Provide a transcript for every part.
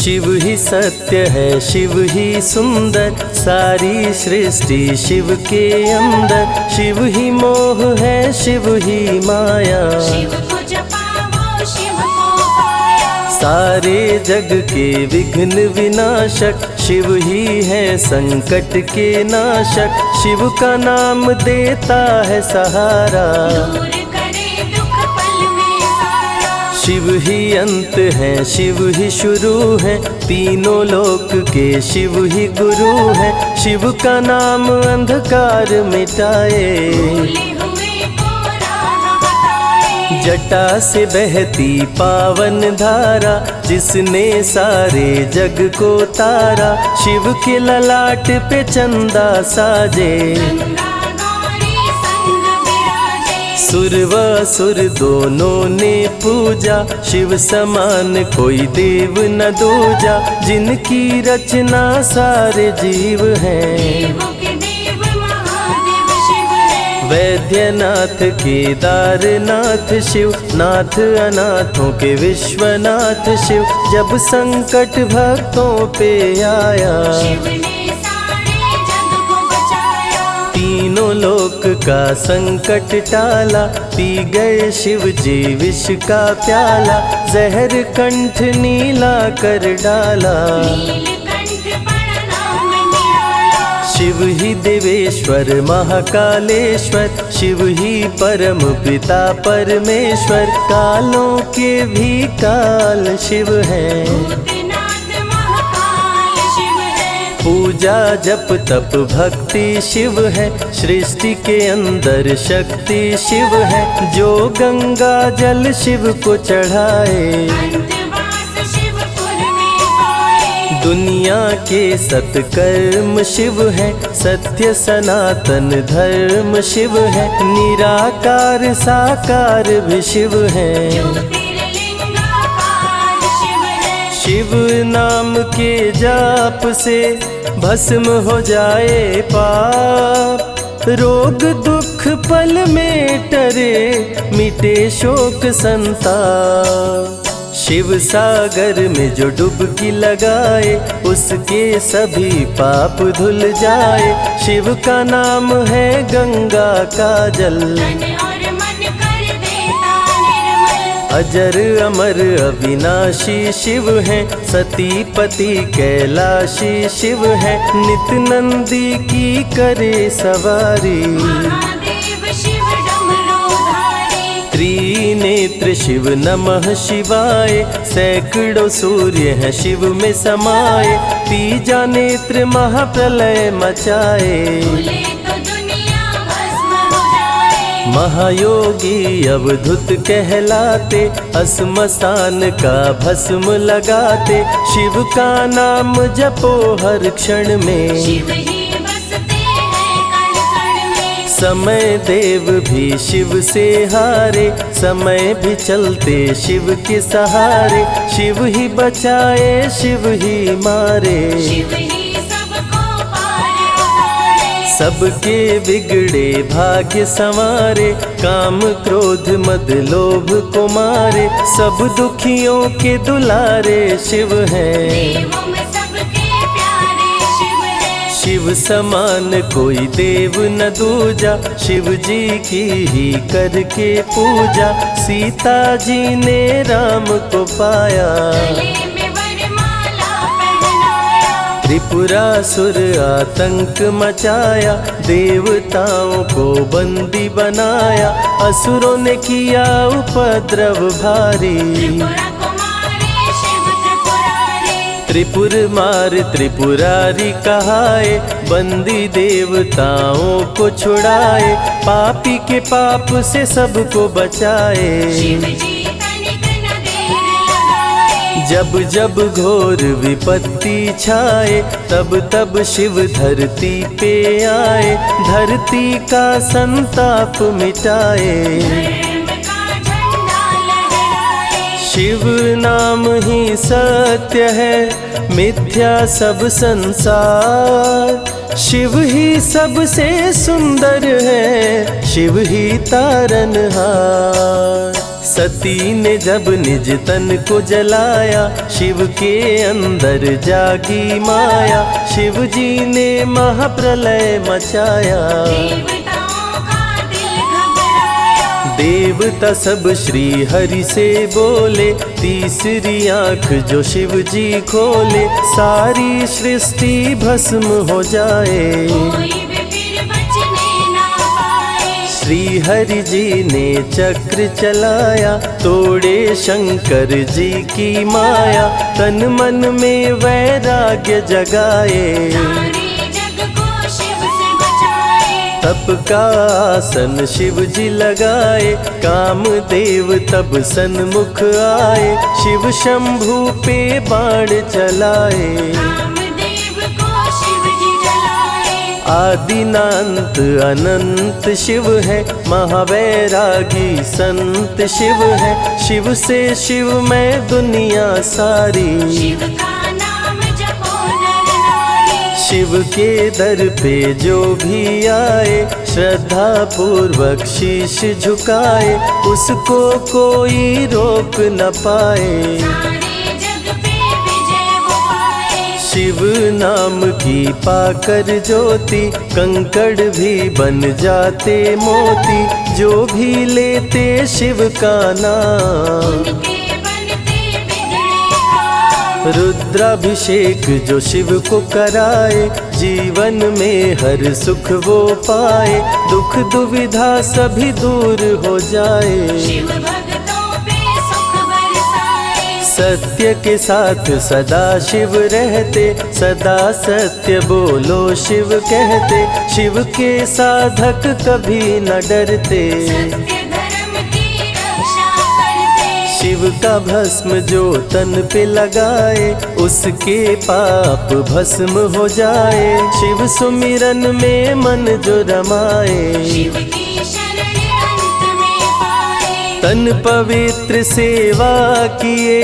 शिव ही सत्य है, शिव ही सुंदर, सारी सृष्टि शिव के अंदर। शिव ही मोह है, शिव ही माया, शिव को जपाओ शिव को पाया। सारे जग के विघ्न विनाशक, शिव ही है संकट के नाशक। शिव का नाम देता है सहारा, दूर करे दुख पल में सारा। शिव ही अंत है, शिव ही शुरू है, तीनों लोक के शिव ही गुरु है। शिव का नाम अंधकार मिटाए, भूले हुए को राह बताए। जटा से बहती पावन धारा, जिसने सारे जग को तारा। शिव के ललाट पे चंदा साजे, गंगा गौरी संग विराजे। सुर व असुर दोनों ने पूजा, शिव समान कोई देव न दूजा। जिनकी रचना सारे जीव हैं, देवों के देव महादेव शिव है। वैद्यनाथ केदारनाथ शिव, नाथ अनाथों के विश्वनाथ शिव। जब संकट भक्तों पे आया, शिव ने सारे जग को बचाया। तीनों लोक का संकट टाला, पी गए शिव जी विष का प्याला। जहर कंठ नीला कर डाला, नीलकंठ बड़ा नाम निराला। शिव ही देवेश्वर महाकालेश्वर, शिव ही परम पिता परमेश्वर। कालों के भी काल शिव हैं, भूतनाथ महाकाल शिव है। पूजा जप तप भक्ति शिव है, सृष्टि के अंदर शक्ति शिव है। जो गंगा जल शिव को चढ़ाए, अंतवास शिवपुर में पाए। दुनिया के सत्कर्म शिव है, सत्य सनातन धर्म शिव है। निराकार साकार भी शिव है, ज्योतिर्लिंगाकार शिव है। शिव नाम के जाप से भस्म हो जाए पाप। रोग दुख पल में टरे, मिटे शोक संताप। शिव सागर में जो डुबकी लगाए, उसके सभी पाप धुल जाए। शिव का नाम है गंगा का जल, तन और मन कर देता निर्मल। अजर अमर अविनाशी शिव है, सती पति कैलाशी शिव है। नित नंदी की करे सवारी, महादेव शिव डमरूधारी। त्रिनेत्र शिव नमः शिवाय। सैकड़ों सूर्य हैं शिव में समाये, तीजा नेत्र महाप्रलय मचाए। भूले तो दुनिया भस्म हो जाए। महायोगी अवधूत कहलाते, अस्मशान का भस्म लगाते। शिव का नाम जपो हर क्षण में, शिव ही बसते हैं कण कण में। समय देव भी शिव से हारे, समय भी चलते शिव के सहारे। शिव ही बचाए शिव ही मारे, शिव ही सबको पार उतारे। सबके बिगड़े भाग्य संवारे। काम क्रोध मद लोभ को मारे, सब दुखियों के दुलारे शिव हैं। देवों में सबके प्यारे शिव है। शिव समान कोई देव न दूजा, शिव जी की ही करके पूजा। सीता जी ने राम को पाया, गले में वरमाला पहनाया। त्रिपुरासुर आतंक मचाया, देवताओं को बंदी बनाया। असुरों ने किया उपद्रव भारी, त्रिपुरा कुमारी शिव त्रिपुरारी। त्रिपुर मार त्रिपुरारी कहाए, बंदी देवताओं को छुड़ाए। पापी के पाप से सबको बचाए, शिव जी तनिक न देर लगाए। जब जब घोर विपत्ति छाए, तब तब शिव धरती पे आए। धरती का संताप मिटाए, धर्म का झंडा लहराए। शिव नाम ही सत्य है, मिथ्या सब संसार। शिव ही सबसे सुंदर है, शिव ही तारनहार। सती ने जब निज तन को जलाया, शिव के अंदर जागी माया, शिव जी ने महाप्रलय मचाया। देवताओं का दिल घबराया, देवता सब श्री हरि से बोले, तीसरी आंख जो शिव जी खोले, सारी सृष्टि भस्म हो जाए। कोई भी फिर बचने ना पाए। श्री हरि जी ने चक्र चलाया, तोड़े शंकर जी की माया, तन मन में वैराग्य जगाए। सारे जग को शिव से बचाए। तप का आसन शिव जी लगाए, कामदेव तब सन्मुख आए, शिव शंभू पे बाण चलाए। कामदेव को शिव जी जलाए। आदिनांत अनंत शिव है, महावैरागी संत शिव है, शिव से शिव में दुनिया सारी। शिव का नाम जपो नर नारी। शिव के दर पे जो भी आए, श्रद्धा पूर्वक शीश झुकाए, उसको कोई रोक न पाए। सारे जग पे विजय वो पाए। शिव नाम की पाकर ज्योति, कंकड़ भी बन जाते मोती, जो भी लेते शिव का नाम। उनके बनते बिगड़े काम। रुद्राभिषेक जो शिव को कराए, जीवन में हर सुख वो पाए, दुख दुविधा सभी दूर हो जाए। शिव भक्तों पे सुख बरसाए। सत्य के साथ सदा शिव रहते, सदा सत्य बोलो शिव कहते, शिव के साधक कभी न डरते। सत्य धर्म की रक्षा करते। शिव का भस्म जो तन पे लगाए, उसके पाप भस्म हो जाए। शिव सुमिरन में मन जो रमाए, शिव की शरण अंत में पाए। तन पवित्र सेवा किए,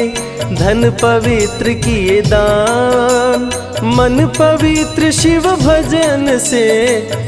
धन पवित्र किए दान, मन पवित्र शिव भजन से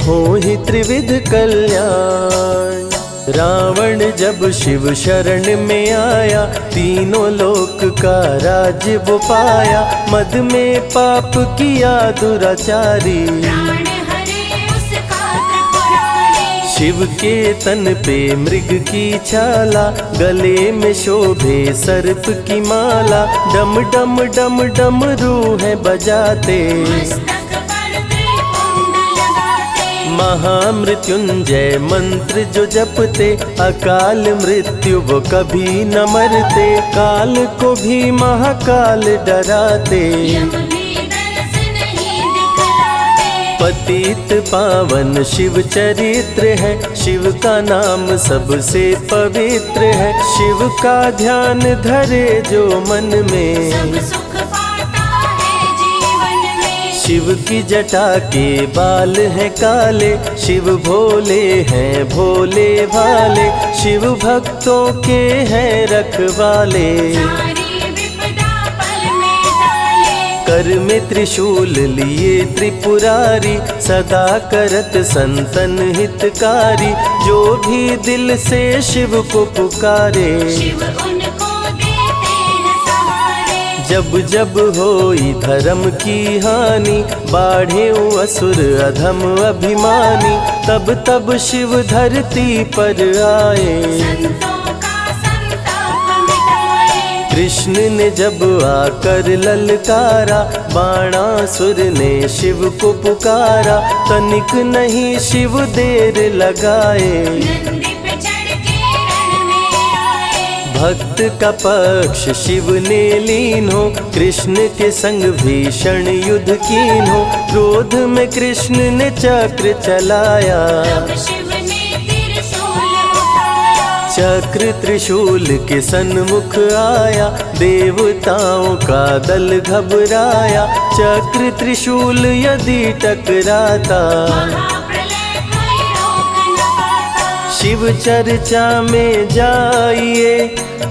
हो ही त्रिविध कल्याण। रावण जब शिव शरण में आया, तीनों लोक का राज्य वो पाया, मद में पाप किया दुराचारी। प्राण हरे उसका त्रिपुरारी। शिव के तन पे मृग की छाला, गले में शोभे सर्प की माला, डम डम डम डम रूह बजाते। मस्तक पर त्रिपुंड लगाते। महामृत्युंजय मंत्र जो जपते, अकाल मृत्यु वो कभी न मरते, काल को भी महाकाल डराते। यम भी दरस नहीं दिखलाते। पतित पावन शिव चरित्र है, शिव का नाम सबसे पवित्र है, शिव का ध्यान धरे जो मन में, सब सुख पाता है जीवन में। शिव की जटा के बाल हैं काले, शिव भोले हैं भोले भाले, शिव भक्तों के हैं रखवाले। सारी विपदा पल में टाले। कर में त्रिशूल लिए त्रिपुरारी, सदा करत संतन हितकारी, जो भी दिल से शिव को पुकारे। शिव उनको देते हैं सहारे। जब जब होई धर्म की हानि, बाढ़े असुर अधम अभिमानी, तब तब शिव धरती पर आए। संतों का संताप मिटाए। कृष्ण ने जब आकर ललकारा, बाणासुर ने शिव को पुकारा, तनिक नहीं शिव देर लगाए। नंदी पे चढ़ के रण में आए। भक्त का पक्ष शिव ने लीन हो, कृष्ण के संग भीषण युद्ध कीन हो, क्रोध में कृष्ण ने चक्र चलाया। तब शिव ने त्रिशूल उठाया। चक्र त्रिशूल के सन्मुख आया, देवताओं का दल घबराया, चक्र त्रिशूल यदि टकराता, महाप्रलय कोई रोक न पाता। शिव चर्चा में जाइए,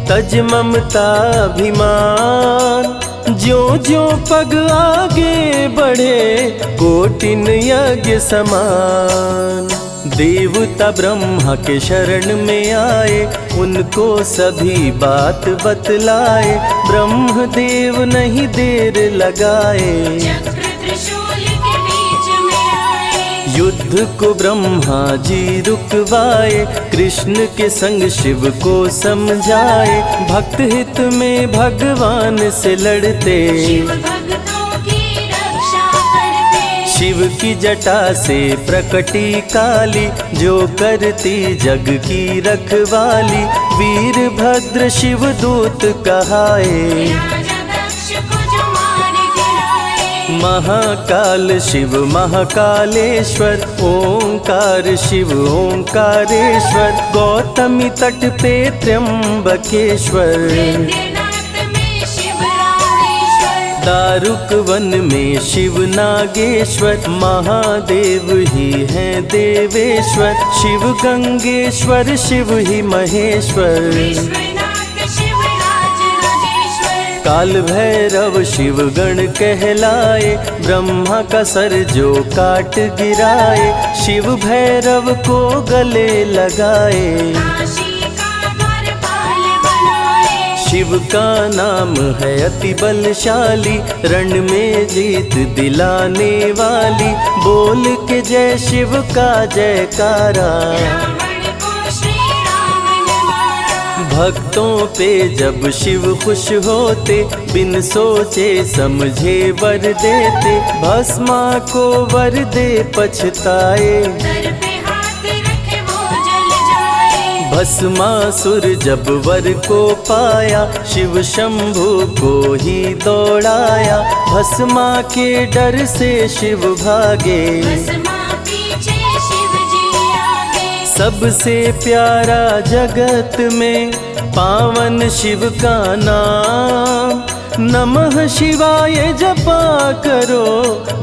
तज ममता अभिमान, ज्यों ज्यों पग आगे बढ़े, कोटिन यज्ञ समान। देवता ब्रह्मा के शरण में आए, उनको सभी बात बतलाए। ब्रह्मदेव नहीं देर लगाए, चक्र त्रिशूल के बीच में आए। युद्ध को ब्रह्मा जी रुकवाए, कृष्ण के संग शिव को समझाए। भक्त हित में भगवान से लड़ते, शिव भक्तों की रक्षा करते। शिव की जटा से प्रकटी काली, जो करती जग की रखवाली। वीरभद्र शिव दूत कहाए, राजा दक्ष को जो मार गिराए। महाकाल शिव महाकालेश्वर, ओंकार शिव ओंकारेश्वर। गौतमी तट पे त्र्यंबकेश्वर, वैद्यनाथ में शिव रामेश्वर। दारुक वन में शिव नागेश्वर। महादेव ही हैं देवेश्वर, शिव गंगेश्वर शिव ही महेश्वर। विश्वनाथ शिव राज राजेश्वर। काल भैरव शिव गण कहलाए, ब्रह्मा का सर जो काट गिराए। शिव भैरव को गले लगाए, काशी का द्वारपाल बनाए। शिव का नाम है अति बलशाली, रण में जीत दिलाने वाली। बोल के जय शिव का जयकारा, रावण को श्री राम ने मारा। भक्तों पे जब शिव खुश होते, बिन सोचे समझे वर देते। भस्मा को वर दे पछताए, सर पे हाथ रखे वो जल जाए। भस्मासुर जब वर को पाया, शिव शंभु को ही दौड़ाया। भस्मा के डर से शिव भागे, भस्मा पीछे शिव जी आगे। सबसे प्यारा जगत में पावन शिव का नाम। नमः शिवाय जपा करो,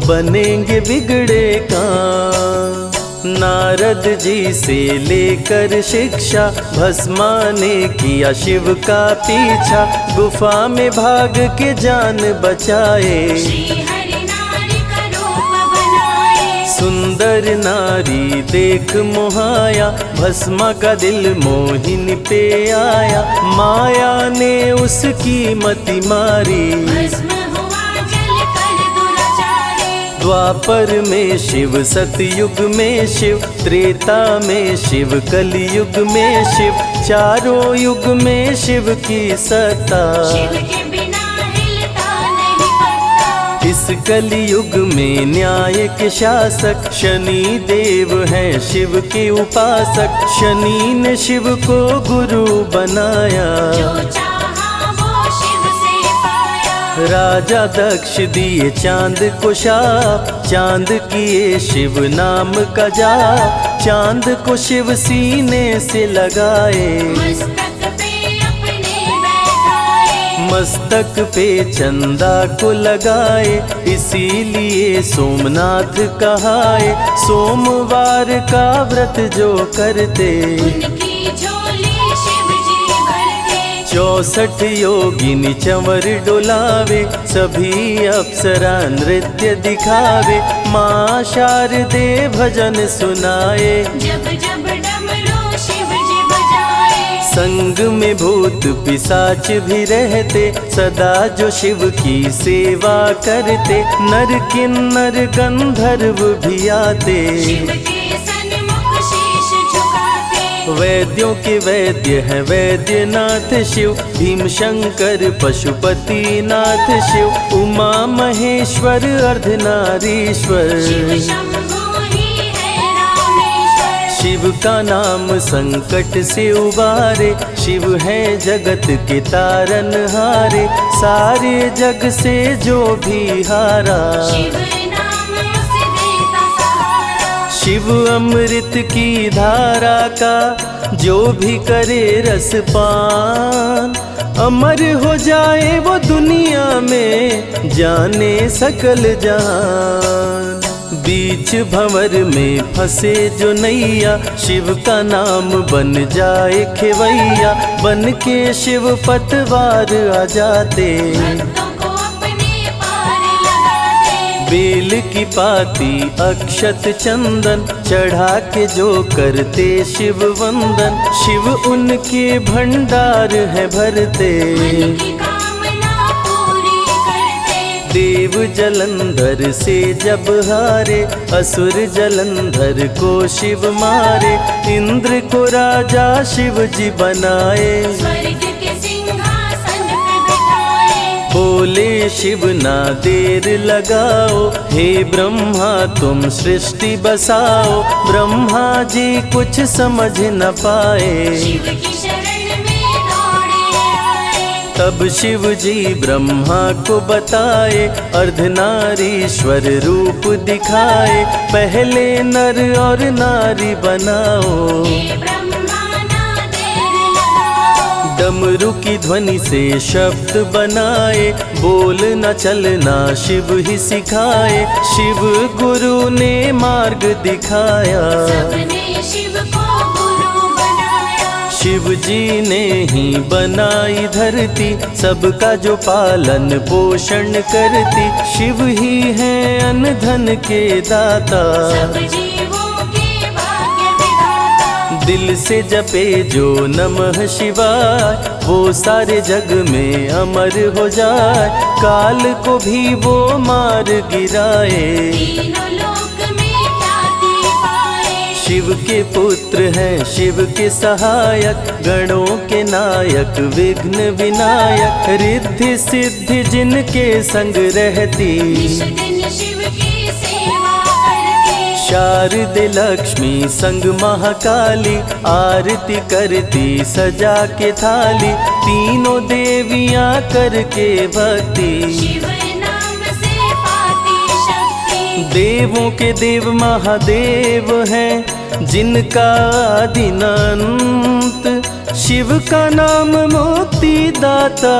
बनेंगे बिगड़े काम। नारद जी से लेकर शिक्षा, भस्मा ने किया शिव का पीछा। गुफा में भाग के जान बचाए, श्री हरि नारी का रूप बनाए। सुंदर नारी देख मोहाया, भस्मा का दिल मोहिनी पे आया। माया ने उसकी मति मारी, भस्म हुआ जल कर दुराचारी। द्वापर में शिव सतयुग में शिव, त्रेता में शिव कलयुग में शिव। चारों युग में शिव की सत्ता, शिव के बिना हिलता नहीं पत्ता। इस कलयुग में न्याय के शासक, शनि देव हैं शिव के उपासक। शनि ने शिव को गुरु बनाया, जो चाहा वो शिव से पाया। राजा दक्ष दिए चांद को शाप, चांद किए शिव नाम का जाप। चांद को शिव सीने से लगाए, मस्तक पे अपने बैठाए। मस्तक पे चंदा को लगाए। इसीलिए सोमनाथ कहाए, सोमवार का व्रत जो करते। उनकी झोली शिव जी भरते। 64 योगिनी चंवर डोलावे, सभी अप्सरा नृत्य दिखावे। माँ शारदे भजन सुनाए, जब जब डमरू शिव जी बजाए। संग में भूत पिशाच भी रहते, सदा जो शिव की सेवा करते। नर किन्नर गंधर्व भी आते, शिव के सन्मुख शीश झुकाते। वैद्यों के वैद्य है वैद्यनाथ शिव। भीम शंकर पशुपति नाथ शिव। उमा महेश्वर अर्धनारीश्वर, शिव शंभु ही है रामेश्वर। शिव का नाम संकट से उबारे। शिव है जगत के तारनहारे, सारे जग से जो भी हारा। शिव नाम उसे देता सहारा। शिव अमृत की धारा का जो भी करे रसपान, अमर हो जाए वो दुनिया में, जाने सकल जहान। बीच भंवर में फंसे जो नैया, शिव का नाम बन जाए खेवैया। बन के शिव पतवार आ जाते, भक्तों को अपने पार लगाते। बेल की पाती अक्षत चंदन चढ़ा के जो करते शिव वंदन, शिव उनके भंडार है भरते। मन की कामना पूरी करते। देव जलंधर से जब हारे, असुर जलंधर को शिव मारे। इंद्र को राजा शिव जी बनाए, स्वर्ग के सिंहासन पे बिठाए। बोले शिव ना देर लगाओ, हे ब्रह्मा तुम सृष्टि बसाओ। ब्रह्मा जी कुछ समझ न पाए, शिव की शरण में दौड़े आए। तब शिव जी ब्रह्मा को बताए, अर्धनारीश्वर रूप दिखाए। पहले नर और नारी बनाओ, हे ब्रह्मा ना देर लगाओ। डमरू की ध्वनि से शब्द बनाए, बोल न चलना शिव ही सिखाए। शिव गुरु ने मार्ग दिखाया, सबने शिव को गुरु बनाया। शिव जी ने ही बनाई धरती, सबका जो पालन पोषण करती। शिव ही है अन्न धन के दाता, सब जीवों के भाग्य विधाता। दिल से जपे जो नमः शिवाय, वो सारे जग में अमर हो जाए। काल को भी वो मार गिराए, तीनों लोक में ख्याति पाए। शिव के पुत्र हैं शिव के सहायक, गणों के नायक विघ्न विनायक। रिद्धि सिद्धि जिनके संग रहती, निश दिन शिव की सेवा करते। शारदे लक्ष्मी संग महाकाली, आरती करती सजा के थाली। तीनों देवियां करके भक्ति, शिव नाम से पाती शक्ति। देवों के देव महादेव हैं, जिनका आदि न अंत। शिव का नाम मुक्ति दाता,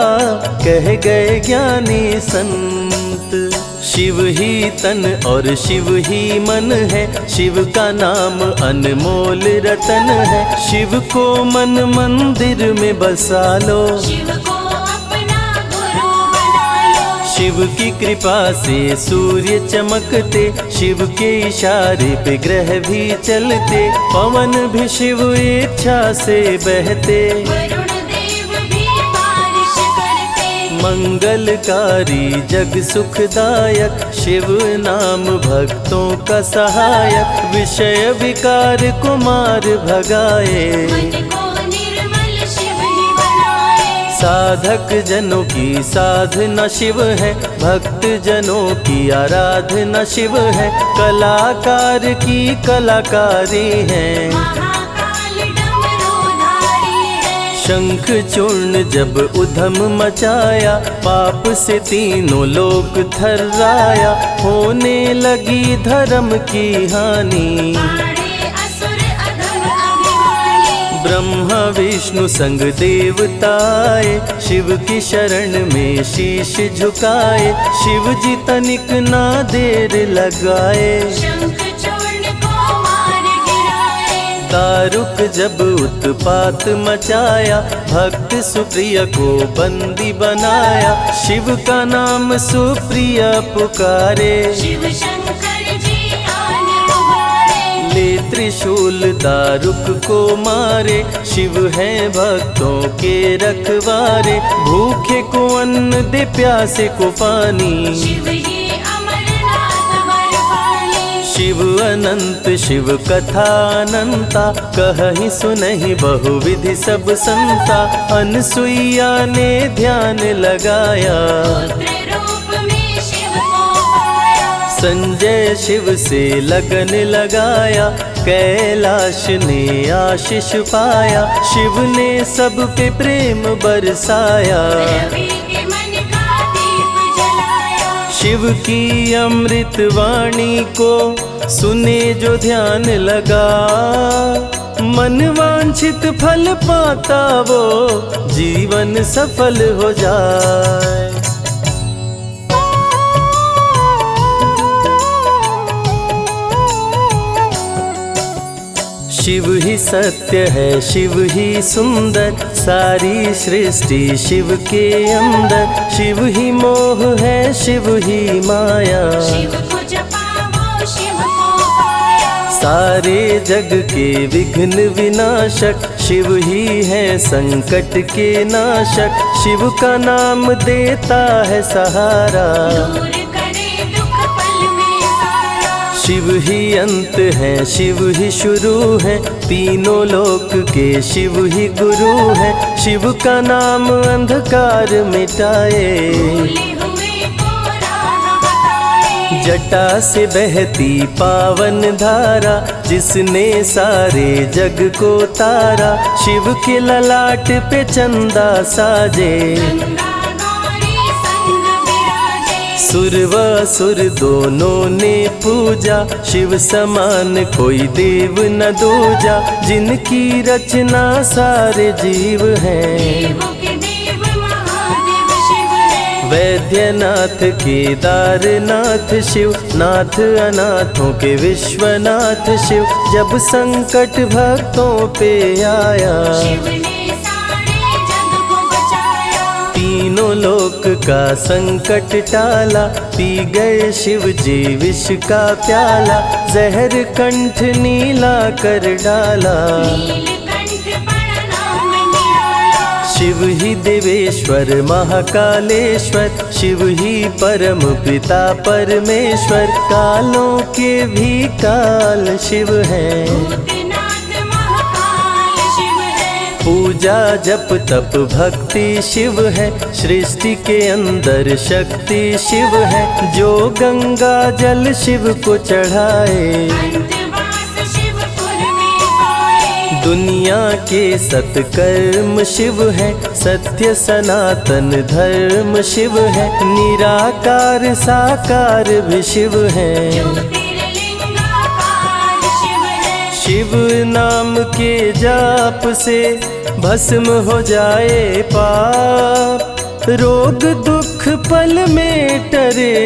कह गए ज्ञानी संत। शिव ही तन और शिव ही मन है, शिव का नाम अनमोल रतन है। शिव को मन मंदिर में बसा लो, शिव को अपना गुरु बना लो। शिव की कृपा से सूर्य चमकते, शिव के इशारे पे ग्रह भी चलते। पवन भी शिव इच्छा से बहते, वरुण देव भी बारिश करते। मंगलकारी जग सुखदायक, शिव नाम भक्तों का सहायक। विषय विकार को मार भगाए, मन को निर्मल शिव ही बनाए। साधक जनों की साधना शिव है, भक्त जनों की आराधना शिव है। कलाकार की कलाकारी है, महाकाल डमरूधारी है। शंख चूर्ण जब उधम मचाया, पाप से तीनों लोक थर्राया। होने लगी धर्म की हानि, बाड़े असुर अधम अभिमानी। ब्रह्मा विष्णु संग देवताए, शिव की शरण में शीश झुकाए। शिव जी तनिक ना देर लगाए, शंख चूर्ण को मार गिराए। दारुक जब उत्पात मचाया, भक्त सुप्रिय को बंदी बनाया। शिव का नाम सुप्रिय पुकारे, शिव शंकर जी आन उबारे। ले त्रिशूल दारुक को मारे। शिव है भक्तों के रखवारे, भूखे को अन्न दे प्यासे को पानी। शिव ही अमरनाथ वर पानी। शिव अनंत शिव कथा अनंता, कहीं सुनहि बहुविधि सब संता। अनसुईया ने ध्यान लगाया, पुत्र रूप में शिव को पाया। संजय शिव से लगन लगाया। कैलाश ने आशीष पाया, शिव ने सब पे प्रेम बरसाया। रवि के मन का दीप जलाया। शिव की अमृत वाणी को सुने जो ध्यान लगा, मन वांछित फल पाता वो जीवन सफल हो जाए। शिव ही सत्य है, शिव ही सुंदर, सारी सृष्टि शिव के अंदर। शिव ही मोह है, शिव ही माया, शिव को जपाओ शिव को पाया। सारे जग के विघ्न विनाशक, शिव ही है संकट के नाशक। शिव का नाम देता है सहारा, दूर करे दुख पल में सारा। शिव ही अंत है, शिव ही शुरू है, तीनों लोक के शिव ही गुरु है। शिव का नाम अंधकार मिटाए, भूले हुए को राह बताए। जटा से बहती पावन धारा, जिसने सारे जग को तारा। शिव के ललाट पे चंदा साजे, गंगा गौरी संग विराजे। सुर व असुर दोनों ने पूजा, शिव समान कोई देव न दूजा। जिनकी रचना सारे जीव हैं, देवों के देव महादेव शिव है। वैद्यनाथ केदारनाथ शिव, नाथ अनाथों के विश्वनाथ शिव। जब संकट भक्तों पे आया, शिव ने सारे जग को बचाया। तीनों लोक का संकट टाला, पी गए शिव जी विष का प्याला। जहर कंठ नीला कर डाला, नीलकंठ बड़ा नाम निराला। शिव ही देवेश्वर महाकालेश्वर, शिव ही परम पिता परमेश्वर। कालों के भी काल शिव है, भूतनाथ महाकाल शिव है। पूजा जप तप भक्ति शिव है, सृष्टि के अंदर शक्ति शिव है। जो गंगा जल शिव को चढ़ाए, अंतवास शिवपुर में पाए। दुनिया के सत्कर्म शिव है, सत्य सनातन धर्म शिव है। निराकार साकार भी शिव है, ज्योतिर्लिंगाकार शिव है। शिव नाम के जाप से भस्म हो जाए पाप। रोग दुख पल में टरे,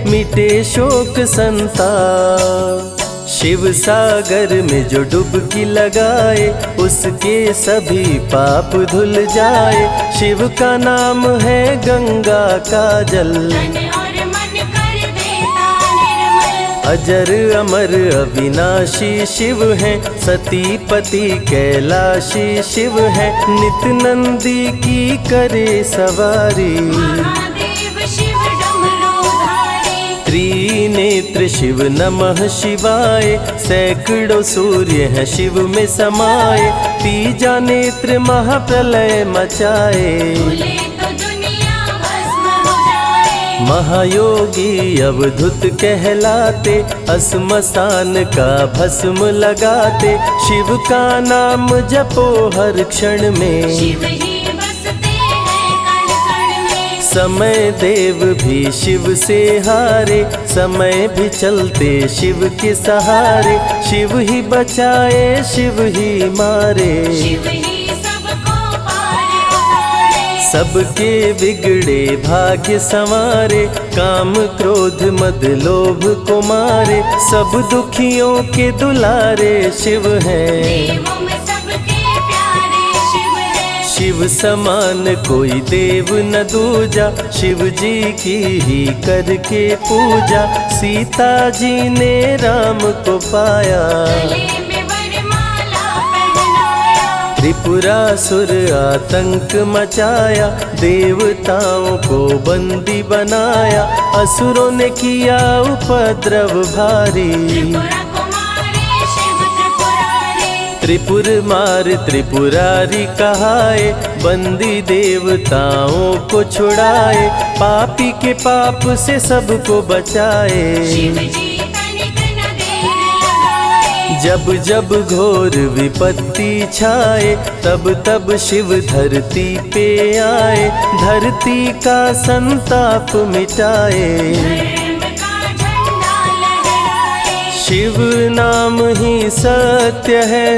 मिटे शोक संताप। शिव सागर में जो डुबकी लगाए, उसके सभी पाप धुल जाए। शिव का नाम है गंगा का जल, तन और मन कर देता निर्मल। अजर अमर अविनाशी शिव है, सती पति कैलाशी शिव है। नित नंदी की करे सवारी, महादेव शिव डमरूधारी। त्रिनेत्र शिव नमः शिवाय। सैकड़ों सूर्य है शिव में समाये, तीजा नेत्र महाप्रलय मचाए। भूले तो दुनिया भस्म हो जाए। महायोगी अवधूत कहलाते, असमसान का भस्म लगाते। शिव का नाम जपो हर क्षण में, शिव ही बसते हैं कण कण में। समय देव भी शिव से हारे, समय भी चलते शिव के सहारे। शिव ही बचाए शिव ही मारे, शिव ही सबको पार उतारे। सबके बिगड़े भाग्य संवारे। काम क्रोध मद लोभ को मारे, सब दुखियों के दुलारे शिव हैं। देवों में सबके प्यारे शिव है। शिव समान कोई देव न दूजा, शिव जी की ही करके पूजा। सीता जी ने राम को पाया, गले में वरमाला पहनाया। त्रिपुरासुर आतंक मचाया। देवताओं को बंदी बनाया, असुरों ने किया उपद्रव भारी। त्रिपुरा कुमारी शिव त्रिपुरारी। त्रिपुर मार त्रिपुरारी कहाए, बंदी देवताओं को छुड़ाए। पापी के पाप से सबको बचाए, शिव जी तनिक न देर लगाए। जब जब घोर विपत्ति छाए, तब तब शिव धरती पे आए। धरती का संताप मिटाए, धर्म का झंडा लहराए। शिव नाम ही सत्य है,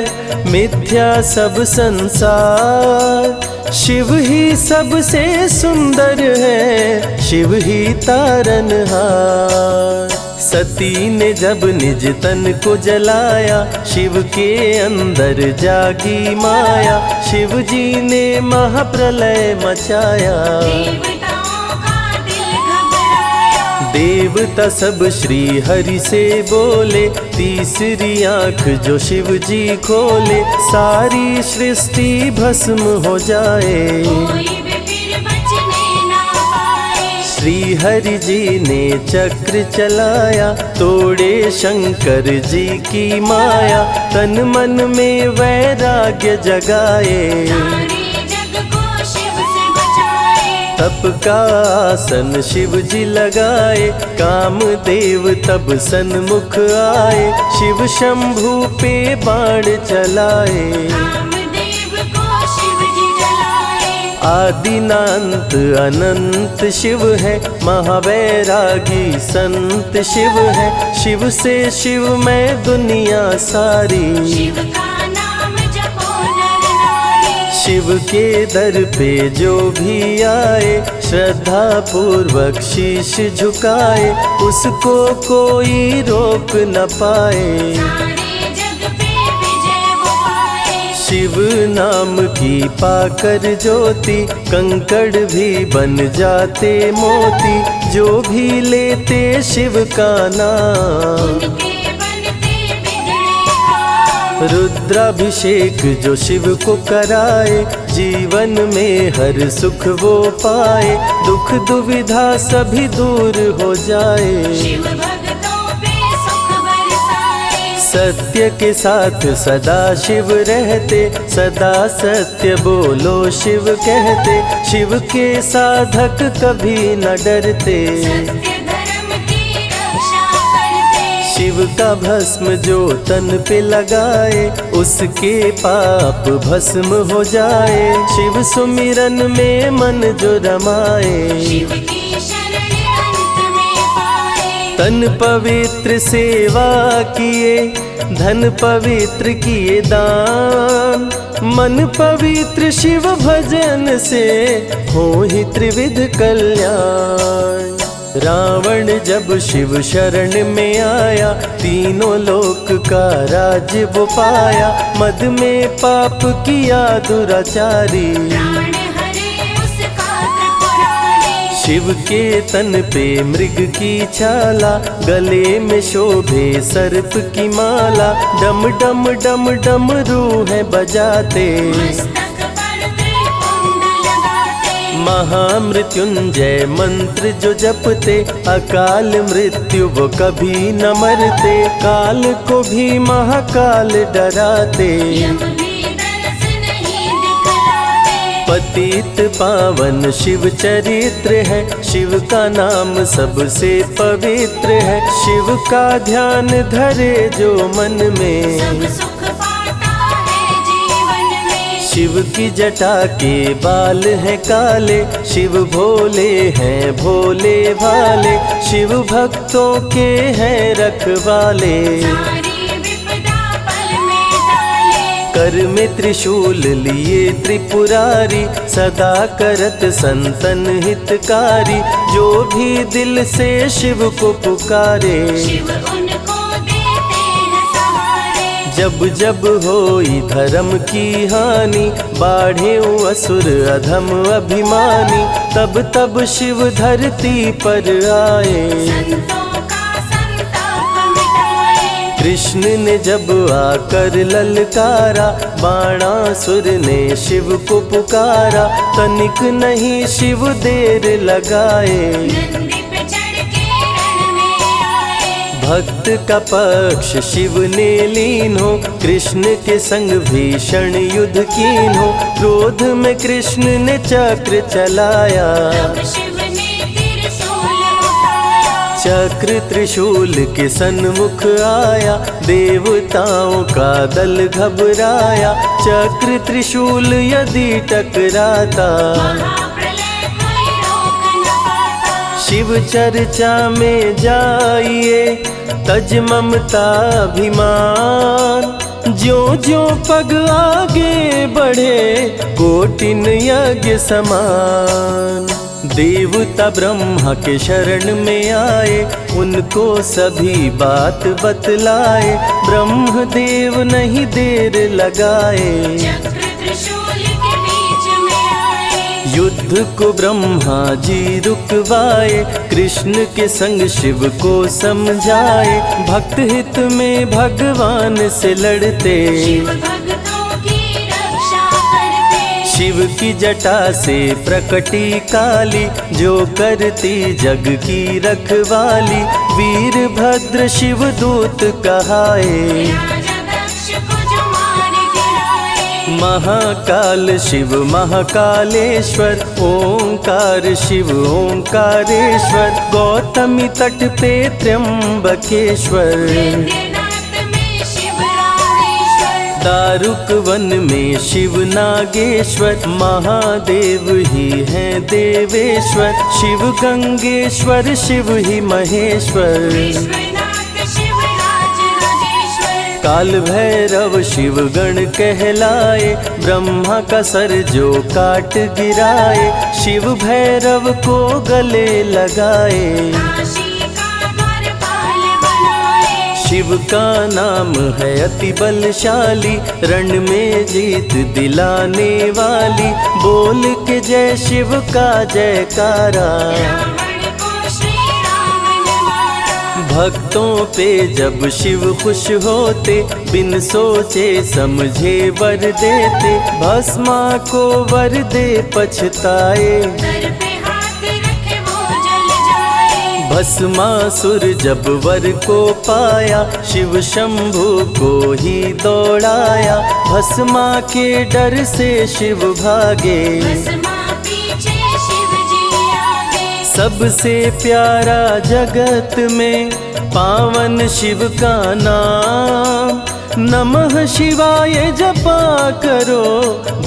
मिथ्या सब संसार। शिव ही सबसे सुंदर है, शिव ही तारनहार। सती ने जब निज तन को जलाया, शिव के अंदर जागी माया, शिव जी ने महाप्रलय मचाया। देवताओं का दिल घबराया, देवता सब श्री हरि से बोले, तीसरी आंख जो शिव जी खोले, सारी सृष्टि भस्म हो जाए। कोई भी फिर बचने ना पाए। श्री हरि जी ने चक्र चलाया, तोड़े शंकर जी की माया, तन मन में वैराग्य जगाए। सारे जग को शिव से बचाए। तप का आसन शिव जी लगाए, कामदेव तब सन्मुख आए, शिव शंभू पे बाण चलाए। कामदेव को शिव जी जलाए। आदिनांत अनंत शिव है, महावैरागी संत शिव है, शिव से शिव में दुनिया सारी। शिव का नाम जपो नर नारी। शिव के दर पे जो भी आए, श्रद्धा पूर्वक शीश झुकाए, उसको कोई रोक न पाए। सारे जग पे विजय वो पाए। शिव नाम की पाकर ज्योति, कंकड़ भी बन जाते मोती, जो भी लेते शिव का नाम। उनके बनते बिगड़े काम। रुद्राभिषेक जो शिव को कराए, जीवन में हर सुख वो पाए, दुख दुविधा सभी दूर हो जाए। शिव भक्तों पे सुख बरसाए। सत्य के साथ सदा शिव रहते, सदा सत्य बोलो शिव कहते, शिव के साधक कभी न डरते। सत्य धर्म की रक्षा करते। शिव का भस्म जो तन पे लगाए, उसके पाप भस्म हो जाए, शिव सुमिरन में मन जो रमाए। शिव की शरण अंत में पाए। तन पवित्र सेवा किए, धन पवित्र किए दान, मन पवित्र शिव भजन से हो ही त्रिविध कल्याण। रावण जब शिव शरण में आया, तीनों लोक का राज्य वो पाया, मद में पाप किया दुराचारी। प्राण हरे उसका त्रिपुरारी। शिव के तन पे मृग की छाला, गले में शोभे सर्प की माला, डम डम डम डमरू है बजाते। मस्तक पर त्रिपुंड लगाते। महामृत्युंजय मंत्र जो जपते, अकाल मृत्यु वो कभी न मरते, काल को भी महाकाल डराते। यम भी दर्श नहीं दिखलाते। पतित पावन शिव चरित्र है, शिव का नाम सबसे पवित्र है, शिव का ध्यान धरे जो मन में, सब सुख पाता है जीवन में। शिव की जटा के बाल हैं काले, शिव भोले हैं भोले भाले, शिव भक्तों के हैं रखवाले। सारी विपदा पल में टाले। कर में त्रिशूल लिए त्रिपुरारी, सदा करत संतन हितकारी, जो भी दिल से शिव को पुकारे। शिव उनको देते हैं सहारे। जब जब होई धर्म की हानि, बाढ़े असुर अधम अभिमानी, तब तब शिव धरती पर आए। संतों का संताप मिटाए। कृष्ण ने जब आकर ललकारा, बाणासुर ने शिव को पुकारा, तनिक नहीं शिव देर लगाए। नंदी पे चढ़ के रण में आए। भक्त का पक्ष शिव ने लीन हो, कृष्ण के संग भीषण युद्ध कीन हो, क्रोध में कृष्ण ने चक्र चलाया। तब शिव ने त्रिशूल उठाया। चक्र त्रिशूल के सन्मुख आया, देवताओं का दल घबराया, चक्र त्रिशूल यदि टकराता, महाप्रलय कोई रोक न पाता। शिव चर्चा में जाइए, तज ममता अभिमान, ज्यो ज्यो पग आगे बढ़े कोटिन यज्ञ समान। देवता ब्रह्मा के शरण में आए, उनको सभी बात बतलाए। ब्रह्मदेव नहीं देर लगाए, चक्र त्रिशूल के बीच में आए। युद्ध को ब्रह्मा जी रुकवाए, कृष्ण के संग शिव को समझाए। भक्त हित में भगवान से लड़ते, शिव भक्तों की रक्षा करते। शिव की जटा से प्रकटी काली, जो करती जग की रखवाली। वीरभद्र शिव दूत कहाए, राजा दक्ष को जो मार गिराए। महाकाल शिव महाकालेश्वर, ओंकार शिव ओंकारेश्वर। गौतमी तट पे त्र्यंबकेश्वर, वैद्यनाथ में शिव रामेश्वर। दारुक वन में शिव नागेश्वर। महादेव ही हैं देवेश्वर, शिव गंगेश्वर शिव ही महेश्वर। विश्वनाथ शिव राज राजेश्वर। काल भैरव शिव गण कहलाए, ब्रह्मा का सर जो काट गिराए। शिव भैरव को गले लगाए, काशी का द्वारपाल बनाए। शिव का नाम है अति बलशाली, रण में जीत दिलाने वाली। बोल के जय शिव का जयकारा, रावण को श्री राम ने मारा। भक्तों पे जब शिव खुश होते, बिन सोचे समझे वर देते। भस्मा को वर दे पछताए, सर पे हाथ रखे वो जल जाए। भस्मासुर जब वर को पाया, शिव शंभु को ही दौड़ाया। भस्मा के डर से शिव भागे, भस्मा पीछे शिव जी आगे। सबसे प्यारा जगत में पावन शिव का नाम। नमः शिवाय जपा करो,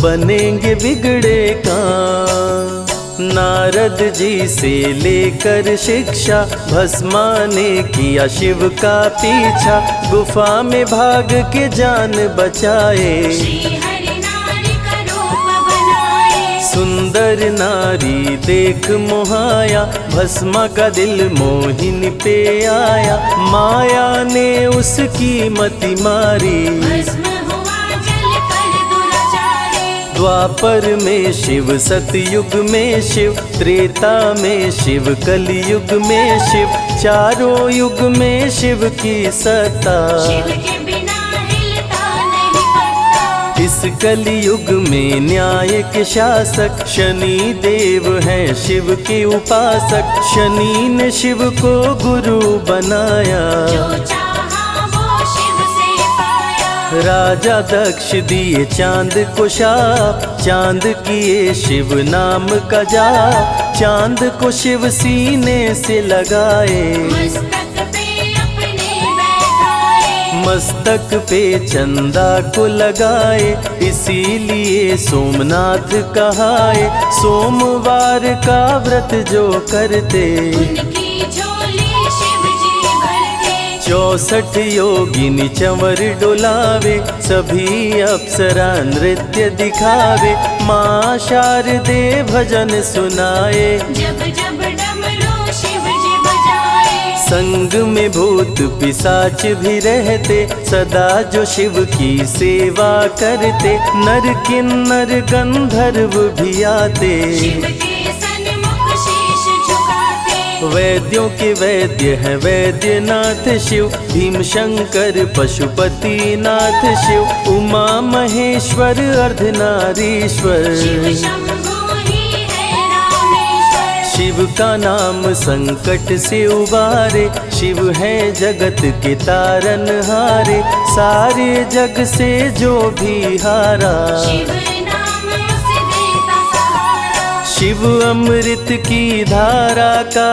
बनेंगे बिगड़े काम। नारद जी से लेकर शिक्षा, भस्मा ने किया शिव का पीछा। गुफा में भाग के जान बचाए, श्री हरि नारी का रूप बनाए। सुंदर नारी देख मोहाया, भस्मा का दिल मोहिनी पे आया। माया ने उसकी मति मारी, भस्म हुआ जल कर दुराचारी। द्वापर में शिव सतयुग में शिव, त्रेता में शिव कलयुग में शिव। चारों युग में शिव की सत्ता, शिव के बिना हिलता नहीं पत्ता। इस कलयुग में न्याय के शासक, शनि देव हैं शिव के उपासक। शनि ने शिव को गुरु बनाया, जो चाहा वो शिव से पाया। राजा दक्ष दिए चांद को शाप, चांद किए शिव नाम का जाप। चांद को शिव सीने से लगाए, मस्तक पे अपने बैठाए। मस्तक पे चंदा को लगाए। इसीलिए सोमनाथ कहाए, सोमवार का व्रत जो करते। उनकी झोली शिव जी भरते। 64 योगिनी चंवर डोलावे, सभी अप्सरा नृत्य दिखावे। माँ शारदे भजन सुनाए, जब जब डमरू शिव जी बजाए। संग में भूत पिशाच भी रहते, सदा जो शिव की सेवा करते। नर किन्नर गंधर्व भी आते, शिव के सन्मुख शीश झुकाते। वैद्यों के वैद्य है वैद्यनाथ शिव। भीम शंकर पशुपति नाथ शिव। उमा महेश्वर अर्धनारीश्वर, शिव शंभु ही है रामेश्वर। शिव का नाम संकट से उबारे। शिव है जगत के तारनहारे, सारे जग से जो भी हारा। शिव नाम उसे देता सहारा। शिव अमृत की धारा का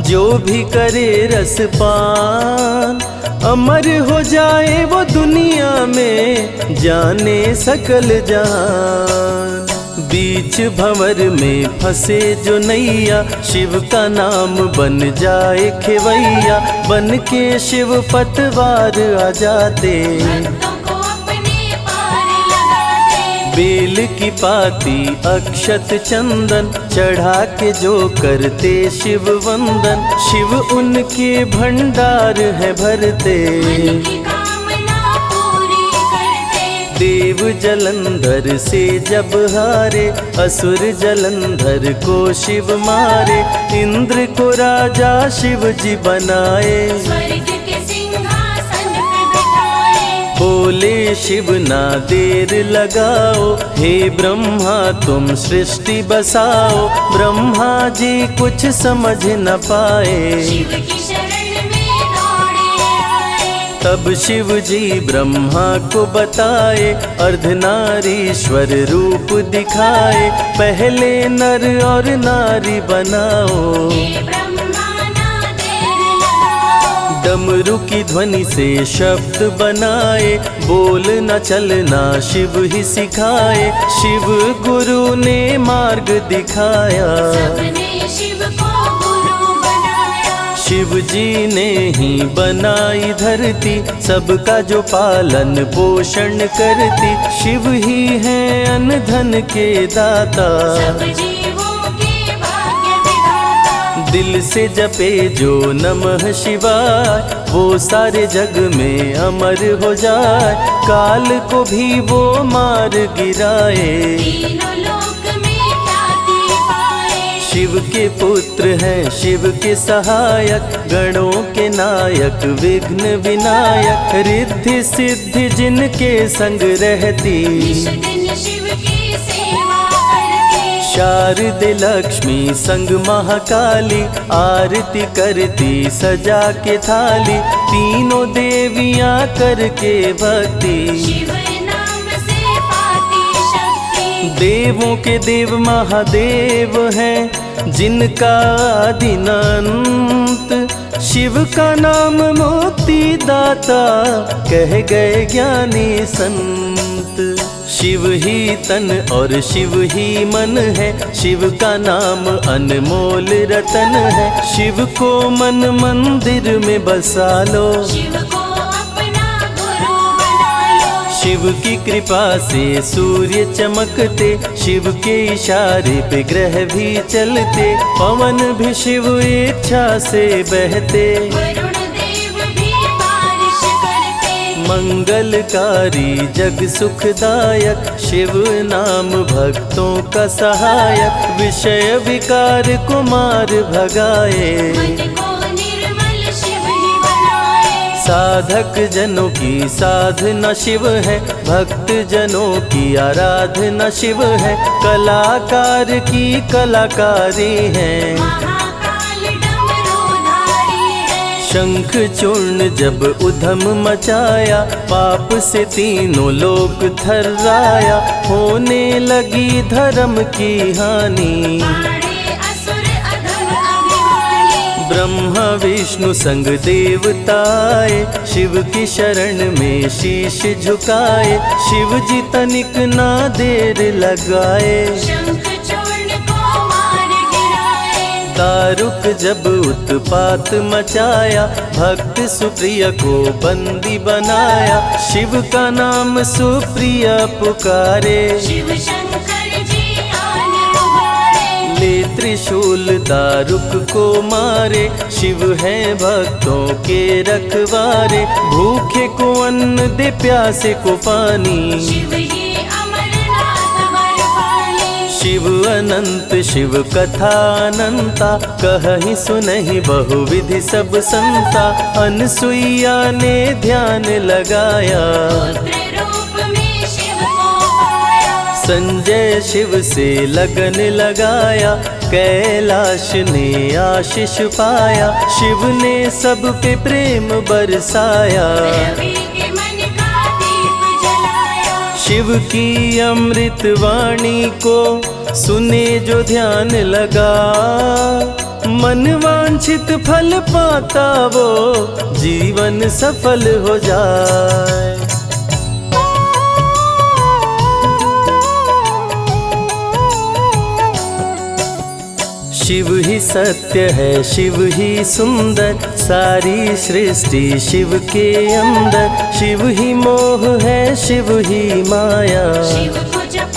जो भी करे रसपान, अमर हो जाए वो दुनिया में जाने सकल जहान। बीच भंवर में फंसे जो नैया, शिव का नाम बन जाए खेवैया। बन के शिव पतवार आ जाते, भक्तों को बेल की पाती अक्षत चंदन चढ़ा के जो करते शिव वंदन, शिव उनके भंडार है भरते। मन की कामना पूरी करते। देव जलंधर से जब हारे, असुर जलंधर को शिव मारे। इंद्र को राजा शिव जी बनाए, स्वर्ग के सिंहासन पे बिठाए। बोले शिव ना देर लगाओ, हे ब्रह्मा तुम सृष्टि बसाओ। ब्रह्मा जी कुछ समझ न पाए, शिव की शरण में दौड़े आए। तब शिव जी ब्रह्मा को बताए, अर्धनारीश्वर रूप दिखाए। पहले नर और नारी बनाओ, हे ब्रह्मा ना देर लगाओ। डमरू की ध्वनि से शब्द बनाए। बोल न चलना शिव ही सिखाए, शिव गुरु ने मार्ग दिखाया। सबने शिव को गुरु बनाया। शिव जी ने ही बनाई धरती, सबका जो पालन पोषण करती। शिव ही है अन्न धन के दाता, सब जीवों के भाग्य विधाता। दिल से जपे जो नमः शिवाय, वो सारे जग में अमर हो जाए। काल को भी वो मार गिराए, तीनों लोक में ख्याति पाए। शिव के पुत्र हैं शिव के सहायक, गणों के नायक विघ्न विनायक। रिद्धि सिद्धि जिनके संग रहती, निश दिन शिव की सेवा करके। शारदे लक्ष्मी संग महाकाली, आरती करती सजा के थाली। तीनों देवियां करके भक्ति, शिव नाम से पाती शक्ति। देवों के देव महादेव हैं, जिनका आदि न अंत। शिव का नाम मुक्ति दाता, कह गए ज्ञानी संत। शिव ही तन और शिव ही मन है, शिव का नाम अनमोल रतन है। शिव को मन मंदिर में बसा लो, शिव को अपना गुरु बना लो। शिव की कृपा से सूर्य चमकते, शिव के इशारे पे ग्रह भी चलते। पवन भी शिव इच्छा से बहते, वरुण देव भी बारिश करते। मंगलकारी जग सुखदायक, शिव नाम भक्तों का सहायक। विषय विकार को मार भगाए, मन को निर्मल शिव ही बनाए। साधक जनों की साधना शिव है, भक्त जनों की आराधना शिव है। कलाकार की कलाकारी है, महाकाल डमरूधारी है। शंख चूर्ण जब उधम मचाया, पाप से तीनों लोक थर्राया। होने लगी धर्म की हानि, बाड़े असुर अधम अभिमानी। ब्रह्मा विष्णु संग देवताए, शिव की शरण में शीश झुकाए। शिव जी तनिक ना देर लगाए, शंख चूर्ण को मार गिराए। दारुक जब उत्पात मचाया, भक्त सुप्रिय को बंदी बनाया। शिव का नाम सुप्रिय पुकारे, शिव शंकर जी आन उबारे। ले त्रिशूल दारुक को मारे। शिव है भक्तों के रखवारे, भूखे को अन्न दे प्यासे को पानी। शिव ही अमरनाथ बरपाली। शिव अनंत शिव कथा अनंता, कहीं सुनहि बहुविधि सब संता। अनसुईया ने ध्यान लगाया, पुत्र रूप में शिव को पाया। संजय शिव से लगन लगाया। कैलाश ने आशीष पाया, शिव ने सब पे प्रेम बरसाया। रवि के मन का दीप जलाया। शिव की अमृत वाणी को सुने जो ध्यान लगा, मन वांछित फल पाता वो जीवन सफल हो जाए। शिव ही सत्य है, शिव ही सुंदर, सारी सृष्टि शिव के अंदर। शिव ही मोह है, शिव ही माया, शिव को जब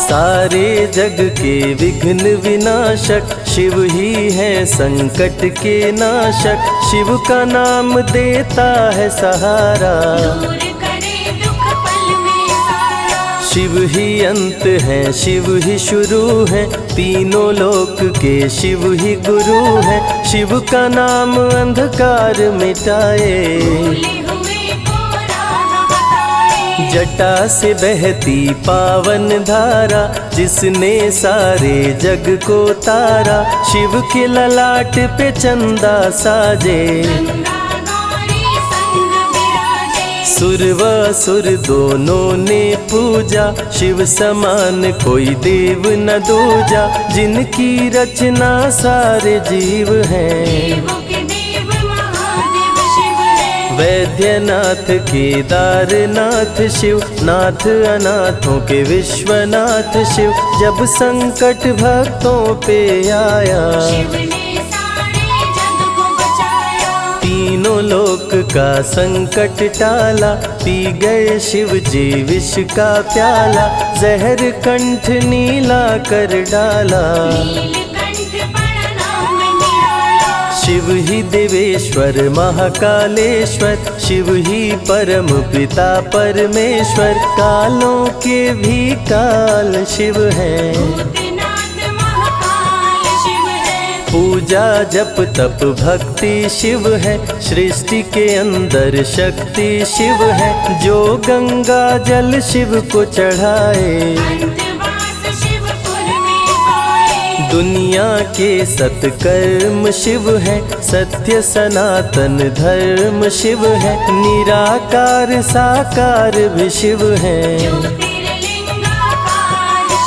सारे जग के विघ्न विनाशक शिव ही है संकट के नाशक। शिव का नाम देता है सहारा, दूर करे दुख पल में सारा। शिव ही अंत है शिव ही शुरू है, तीनों लोक के शिव ही गुरु है। शिव का नाम अंधकार मिटाए, भूले हुए को राह बताए। जटा से बहती पावन धारा, जिसने सारे जग को तारा। शिव के ललाट पे चंदा साजे, गंगा गौरी संग विराजे। सुर व असुर दोनों ने पूजा, शिव समान कोई देव न दूजा। जिनकी रचना सारे जीव हैं, देवों के देव महादेव शिव है। वैद्यनाथ केदारनाथ शिव, नाथ अनाथों के विश्वनाथ शिव। जब संकट भक्तों पे आया, शिव ने सारे जग को बचाया। तीनों लोक का संकट टाला। पी गए शिव जी विष का प्याला, जहर कंठ नीला कर डाला। नीलकंठ बड़ा नाम निराला। शिव ही देवेश्वर महाकालेश्वर, शिव ही परम पिता परमेश्वर। कालों के भी काल शिव हैं, भूतनाथ महाकाल शिव है। पूजा जप तप भक्ति शिव है। सृष्टि के अंदर शक्ति शिव है, जो गंगा जल शिव को चढ़ाए। अंतवास शिवपुर में पाए। दुनिया के सत्कर्म शिव है, सत्य सनातन धर्म शिव है। निराकार साकार भी शिव है, ज्योतिर्लिंगाकार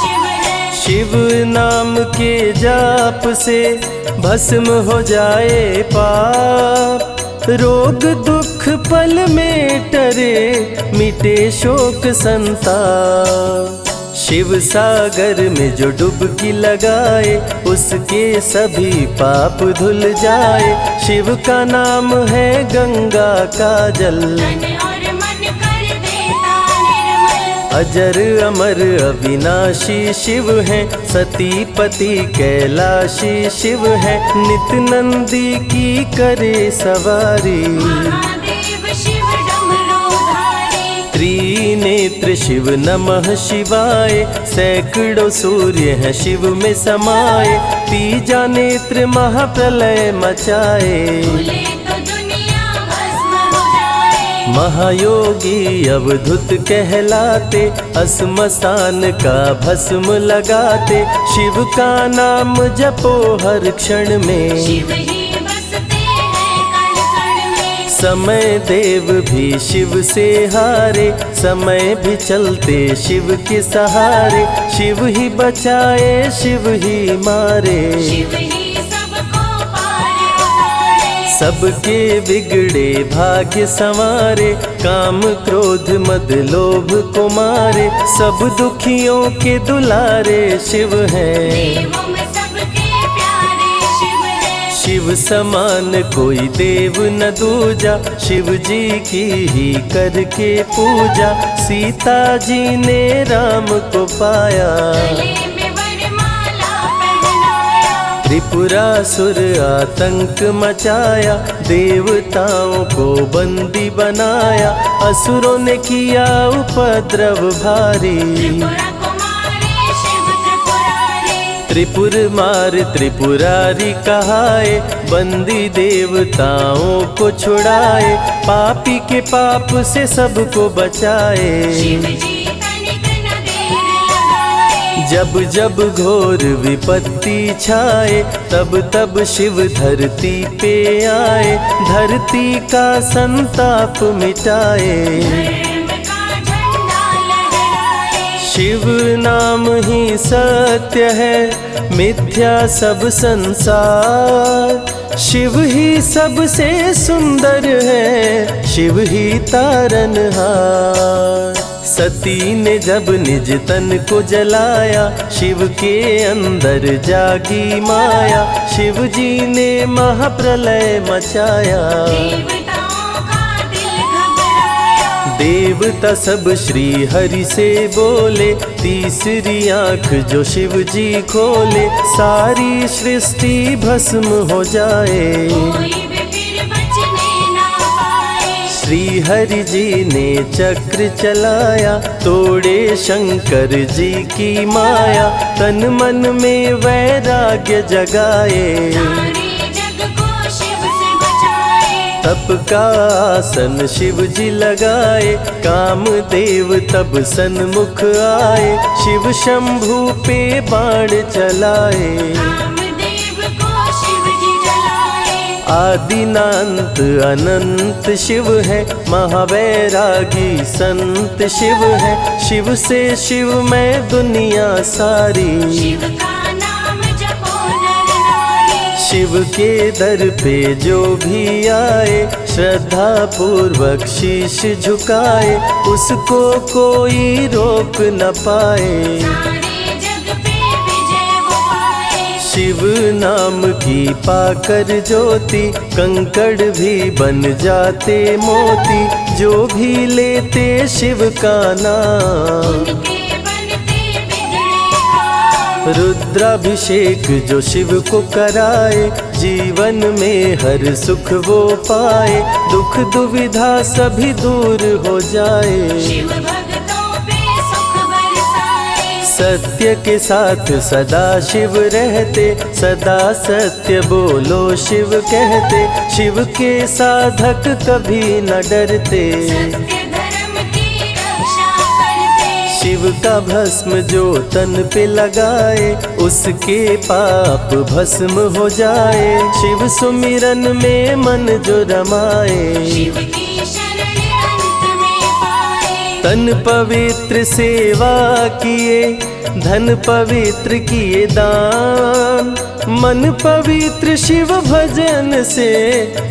शिव है। शिव नाम के जाप से भस्म हो जाए पाप। रोग दुख पल में टरे, मिटे शोक संताप। शिव सागर में जो डुबकी लगाए, उसके सभी पाप धुल जाए। शिव का नाम है गंगा का जल, तन और मन कर देता निर्मल। अजर अमर अविनाशी शिव है। सतीपति कैलाशी शिव है, नित नंदी की करे सवारी। महादेव शिव डमरूधारी। त्रिनेत्र शिव नमः शिवाय, सैकड़ों सूर्य हैं शिव में समाये। तीजा नेत्र महाप्रलय मचाए, भूले तो दुनिया भस्म हो जाए। महायोगी अवधूत कहलाते, असमसान का भस्म लगाते। शिव का नाम जपो हर क्षण में, शिव ही बसते हैं कण कण में। समय देव भी शिव से हारे, समय भी चलते शिव के सहारे। शिव ही बचाए शिव ही मारे, शिव ही सबको पार उतारे। सबके बिगड़े भाग्य संवारे। काम क्रोध मद लोभ को मारे, सब दुखियों के दुलारे शिव हैं। देवों में सबके प्यारे शिव है। शिव समान कोई देव न दूजा, शिव जी की ही करके पूजा। सीता जी ने राम को पाया, गले में वरमाला पहनाया। त्रिपुरासुर आतंक मचाया। देवताओं को बंदी बनाया, असुरों ने किया उपद्रव भारी। त्रिपुरा कुमारी शिव त्रिपुरारी। त्रिपुर मार त्रिपुरारी कहाए, बंदी देवताओं को छुड़ाए। पापी के पाप से सबको बचाए, शिव जी तनिक न देर लगाए। जब जब घोर विपत्ति छाए, तब तब शिव धरती पे आए। धरती का संताप मिटाए, धर्म का झंडा लहराए। शिव नाम ही सत्य है, मिथ्या सब संसार। शिव ही सबसे सुंदर है, शिव ही तारनहार। सती ने जब निज तन को जलाया, शिव के अंदर जागी माया। शिव जी ने महाप्रलय मचाया, देवताओं का दिल घबराया। देवता सब श्री हरि से बोले, तीसरी आँख जो शिव जी खोले, सारी सृष्टि भस्म हो जाए। कोई भी फिर बचने ना पाए। श्री हरि जी ने चक्र चलाया, तोड़े शंकर जी की माया, तन मन में वैराग्य जगाए। सारे जग को शिव से बचाए। तप का आसन शिव जी लगाए, कामदेव तब सन्मुख आए, शिव शंभू पे बाण चलाए। कामदेव को शिव जी जलाए। आदिनांत अनंत शिव है, महावैरागी संत शिव है, शिव से शिव में दुनिया सारी। शिव का नाम जपो नर नारी। शिव के दर पे जो भी आए, श्रद्धा पूर्वक शीश झुकाए, उसको कोई रोक न पाए। सारे जग पे विजय वो पाए। शिव नाम की पाकर ज्योति, कंकड़ भी बन जाते मोती, जो भी लेते शिव का नाम। उनके बनते बिगड़े काम। रुद्राभिषेक जो शिव को कराए, जीवन में हर सुख वो पाए, दुख दुविधा सभी दूर हो जाए। शिव भक्तों पे सुख बरसाए। सत्य के साथ सदा शिव रहते, सदा सत्य बोलो शिव कहते, शिव के साधक कभी न डरते। सत्य धर्म की रक्षा करते। शिव का भस्म जो तन पे लगाए, उसके पाप भस्म हो जाए। शिव सुमिरन में मन जो रमाए, शिव की शरण अंत में पाए। तन पवित्र सेवा किए, धन पवित्र किए दान, मन पवित्र शिव भजन से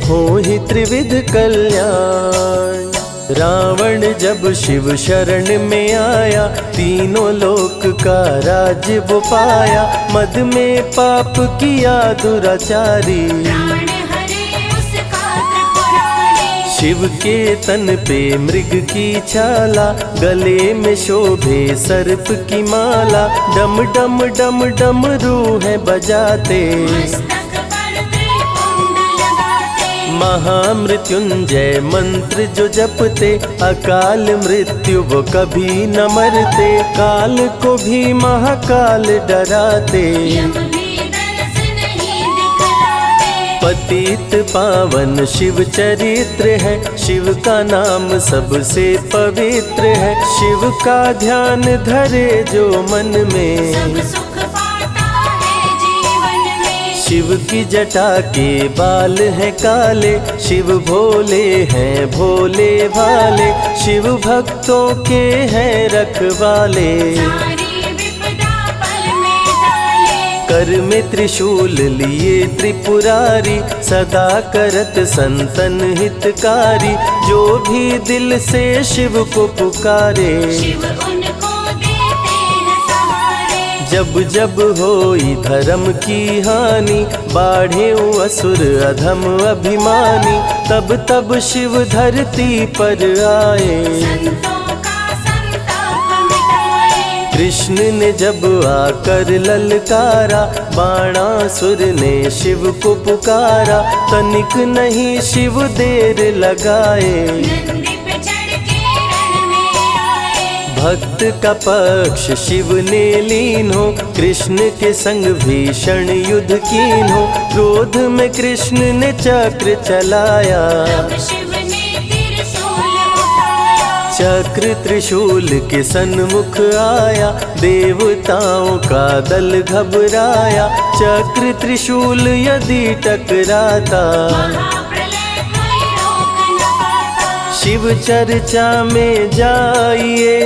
हो ही त्रिविध कल्याण। रावण जब शिव शरण में आया, तीनों लोक का राज वो पाया, मद में पाप किया दुराचारी। प्राण हरे उसका त्रिपुरारी। शिव के तन पे मृग की छाला, गले में शोभे सर्प की माला, डम डम डम डम रूह बजाते। मस्तक पर त्रिपुंड लगाते। महामृत्युंजय मंत्र जो जपते, अकाल मृत्यु वो कभी न मरते, काल को भी महाकाल डराते। यम भी दरस नहीं दिखलाते। पतित पावन शिव चरित्र है, शिव का नाम सबसे पवित्र है। शिव का ध्यान धरे जो मन में, सब सुख पाता है जीवन में। शिव की जटा के बाल हैं काले, शिव भोले हैं भोले भाले, शिव भक्तों के हैं रखवाले। सारी विपदा पल में टाले। कर में त्रिशूल लिए त्रिपुरारी, सदा करत संतन हितकारी, जो भी दिल से शिव को पुकारे। शिव उनको देते हैं सहारे। जब जब होई धर्म की हानि, बाढ़े असुर अधम अभिमानी, तब तब शिव धरती पर आए। संतों का संताप मिटाए। कृष्ण ने जब आकर ललकारा, बाणासुर ने शिव को पुकारा, तनिक नहीं शिव देर लगाए। नंदी पे चढ़ के रण में आए। भक्त का पक्ष शिव ने लीन हो, कृष्ण के संग भीषण युद्ध कीन हो, क्रोध में कृष्ण ने चक्र चलाया। तब शिव ने त्रिशूल उठाया। चक्र त्रिशूल के सन्मुख आया, देवताओं का दल घबराया, चक्र त्रिशूल यदि टकराता, महाप्रलय कोई रोक न पाता। शिव चर्चा में जाइए,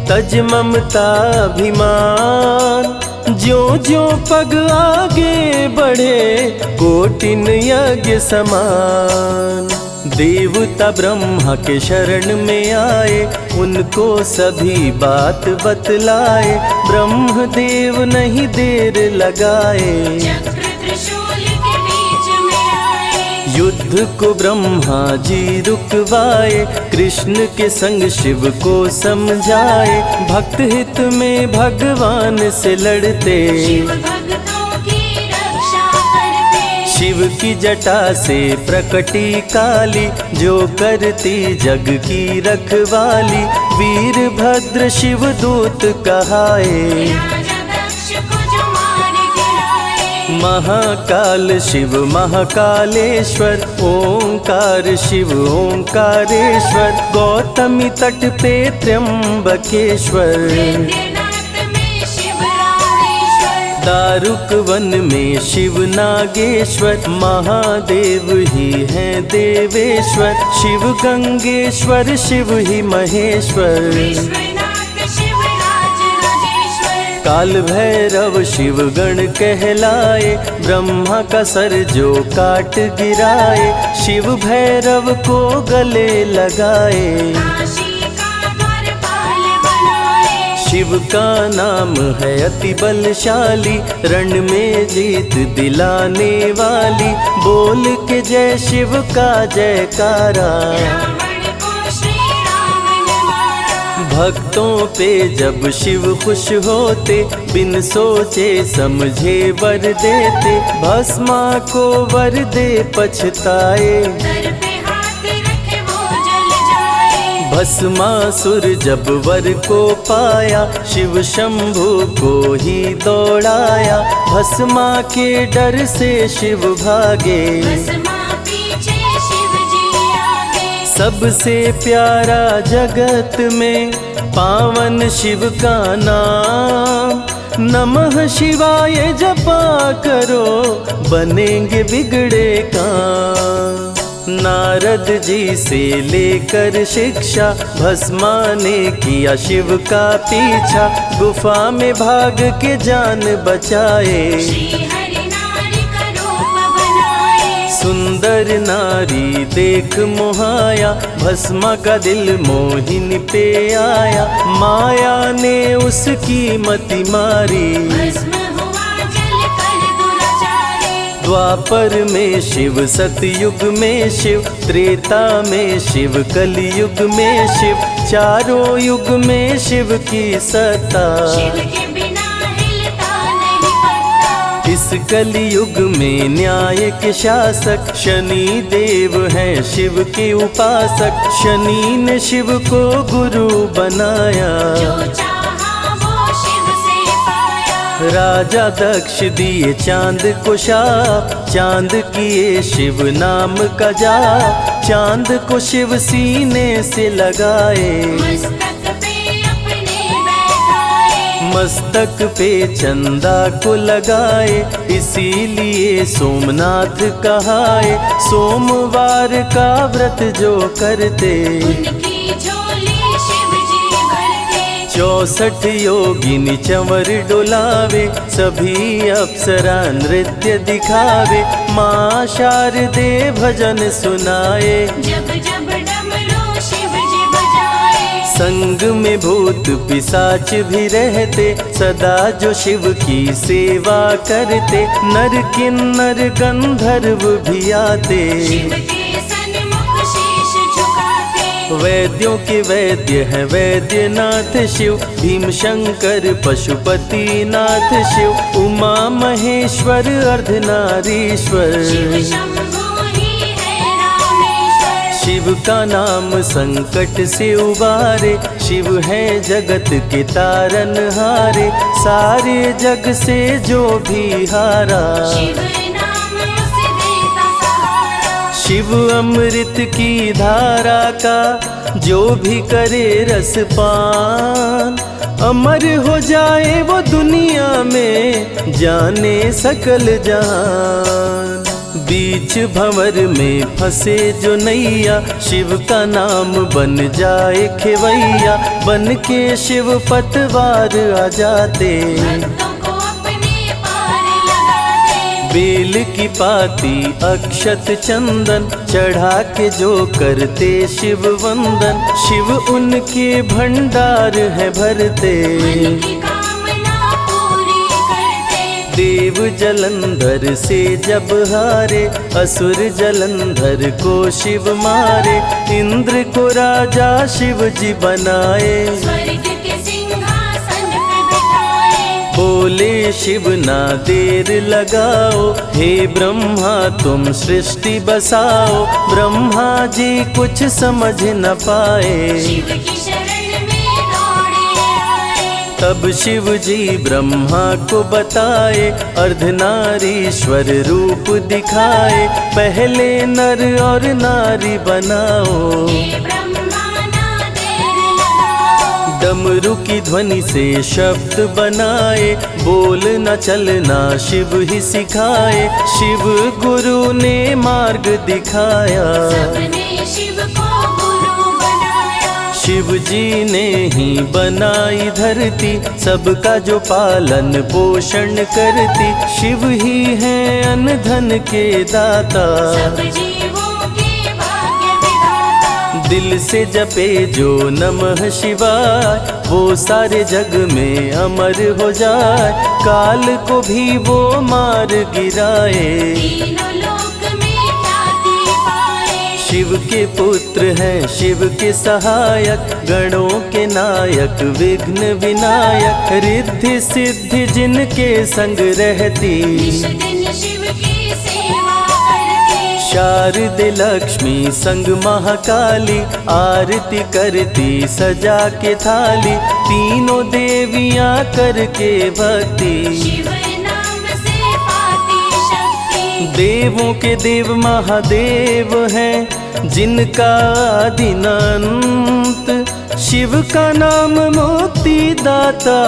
तज ममता अभिमान, ज्यों ज्यों पग आगे बढ़े, कोटिन यज्ञ समान। देवता ब्रह्मा के शरण में आए, उनको सभी बात बतलाए, ब्रह्मदेव नहीं देर लगाए। चक्र त्रिशूल के बीच में आए। युद्ध को ब्रह्मा जी रुकवाए, कृष्ण के संग शिव को समझाए। भक्त हित में भगवान से लड़ते, शिव भक्तों की रक्षा करते। शिव की जटा से प्रकटी काली, जो करती जग की रखवाली। वीरभद्र शिव दूत कहाए, राजा दक्ष को जो मार गिराए। महाकाल शिव महाकालेश्वर, ओंकार शिव ओंकारेश्वर। गौतमी तट पे त्र्यंबकेश्वर, वैद्यनाथ में शिव रामेश्वर। दारुक वन में शिव नागेश्वर। महादेव ही हैं देवेश्वर, शिव गंगेश्वर शिव ही महेश्वर। विश्वनाथ शिव राज राजेश्वर। काल भैरव शिव गण कहलाए, ब्रह्मा का सर जो काट गिराए। शिव भैरव को गले लगाए, काशी का द्वारपाल बनाए। शिव का नाम है अति बलशाली, रण में जीत दिलाने वाली। बोल के जय शिव का जयकारा, रावण को श्री राम ने मारा। भक्तों पे जब शिव खुश होते, बिन सोचे समझे वर देते। भस्मा को वर दे पछताए, सर पे हाथ रखे वो जल जाए। भस्मासुर जब वर को पाया, शिव शंभु को ही दौड़ाया। भस्मा के डर से शिव भागे, भस्मा पीछे शिव जी आगे। सबसे प्यारा जगत में पावन शिव का नाम। नमः शिवाय जपा करो, बनेंगे बिगड़े काम। नारद जी से लेकर शिक्षा, भस्मा ने किया शिव का पीछा। गुफा में भाग के जान बचाए, श्री हरि नारी का रूप बनाए। सुंदर नारी देख मोहाया, भस्मा का दिल मोहिनी पे आया। माया ने उसकी मति मारी, भस्म हुआ जल कर दुराचारी। द्वापर में शिव सतयुग में शिव, त्रेता में शिव कलयुग में शिव। चारों युग में शिव की सत्ता, शिव के बिना हिलता नहीं पत्ता। इस कलयुग में न्याय के शासक, शनि देव हैं शिव के उपासक। शनि ने शिव को गुरु बनाया, जो चाहा वो शिव से पाया। राजा दक्ष दिए चांद को शाप, चांद किए शिव नाम का जाप। चांद को शिव सीने से लगाए, मस्तक पे अपने बैठाए। मस्तक पे चंदा को लगाए। इसीलिए सोमनाथ कहाए, सोमवार का व्रत जो करते। उनकी झोली शिव जी भरते। 64 योगिनी चंवर डुलावे, सभी अप्सरा नृत्य दिखावे। माँ शारदे भजन सुनाए, जब जब डमरू शिव जी बजाए। संग में भूत पिशाच भी रहते, सदा जो शिव की सेवा करते। नर किन्नर गंधर्व भी आते, शिव के सन्मुख शीश झुकाते। वैद्यों के वैद्य हैं वैद्यनाथ शिव। भीम शंकर पशुपति नाथ शिव, उमा महेश्वर अर्धनारीश्वर। शिव शंभु ही है रामेश्वर। शिव का नाम संकट से उबारे, शिव है जगत के तारनहारे। सारे जग से जो भी हारा, शिव नाम उसे देता सहारा। शिव अमृत की धारा का जो भी करे रसपान। अमर हो जाए वो दुनिया में, जाने सकल जहान। बीच भंवर में फंसे जो नैया, शिव का नाम बन जाए खेवैया। बन के शिव पतवार आ जाते, भक्तों को अपने पार लगाते। बेल की पाती अक्षत चंदन, चढ़ा के जो करते शिव वंदन। शिव उनके भंडार है भरते, मन की कामना पूरी करते। देव जलंधर से जब हारे, असुर जलंधर को शिव मारे। इंद्र को राजा शिव जी बनाए, स्वर्ग के सिंहासन पे बिठाए। बोले शिव ना देर लगाओ, हे ब्रह्मा तुम सृष्टि बसाओ। ब्रह्मा जी कुछ समझ न पाए, शिव की शरण में दौड़े आए। तब शिव जी ब्रह्मा को बताए, अर्धनारीश्वर रूप दिखाए। पहले नर और नारी बनाओ, हे ब्रह्मा ना देर लगाओ। डमरू की ध्वनि से शब्द बनाए, बोलना चलना शिव ही सिखाए। शिव गुरु ने मार्ग दिखाया, सबने शिव को गुरु बनाया। शिव जी ने ही बनाई धरती, सबका जो पालन पोषण करती। शिव ही है अन्न धन के दाता, सब जीवों के भाग्य विधाता। दिल से जपे जो नमः शिवाय, वो सारे जग में अमर हो जाए। काल को भी वो मार गिराए, तीनों लोक में ख्याति पाए। शिव के पुत्र हैं शिव के सहायक, गणों के नायक विघ्न विनायक। रिद्धि सिद्धि जिनके संग रहती, निश दिन शिव की सेवा करते। शारदे लक्ष्मी संग महाकाली, आरती करती सजा के थाली। तीनों देवियां करके भक्ति, शिव नाम से पाती शक्ति। देवों के देव महादेव हैं, जिनका आदि अनंत। शिव का नाम मुक्ति दाता,